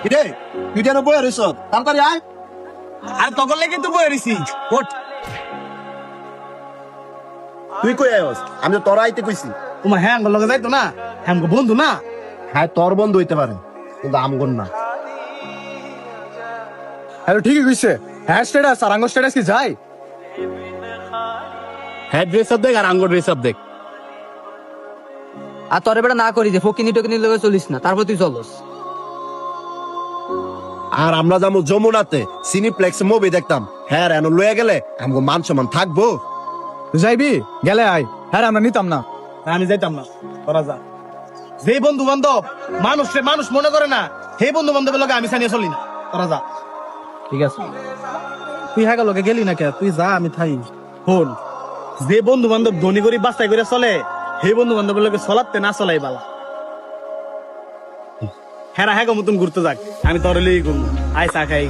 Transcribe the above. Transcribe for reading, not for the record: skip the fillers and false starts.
কিরে তুই যেন বই রইছ তাড়াতাড়ি আয়। আর তখন লেগে তো বয়ে রইছি ওঠ। তুই কই আয়স? আমি তো তোরা আইতে কইছি। তোমার হ্যাঁ আমার লগে যাইতো না, হ্যাঁ আমাকে বন্ধু না। হ্যাঁ তোর বন্ধু হইতে পারে কিন্তু আমগন না। হ্যালো ঠিকই কইছে। হ্যাঁ স্ট্যাটাস আর আঙ্গ স্ট্যাটাস কি যায়? হ্যাঁ ড্রেস আপ দেখ আর আঙ্গুর ড্রেস আপ দেখ। আর তোর এবারে না করি যে ফকিনি টকিনি লগে চলিস না, তারপর তুই চলস। আর আমরা যাবো যমুনাতে সিনিপ্লেক্স মুভি দেখতাম। হ্যাঁ এন লয়ে গেলে আমগো মান সম্মান থাকবো? তুই যাইবি? গেলে আয়। হ্যাঁ আমরা নিতাম না। না, আমি যাইতাম না, তোরা যা। যে বন্ধু বান্ধব মানুষ মনে করে না, সেই বন্ধু বান্ধবের লগে আমি সানিয়ে চলি না, তোরা যা। ঠিক আছে। তুই হ্যাঁ লগে গেলি না কে? তুই যা, আমি থাই। হন, যে বন্ধু বান্ধব ধনী গরিব বাস্তাই করে চলে, সেই বন্ধু বান্ধবের লগে চলাতে না চলাই বালা। হ্যাঁ হ্যাঁ মতন ঘুরতে যাক, আমি তোর লই ঘুরবো। আয় চা খাই।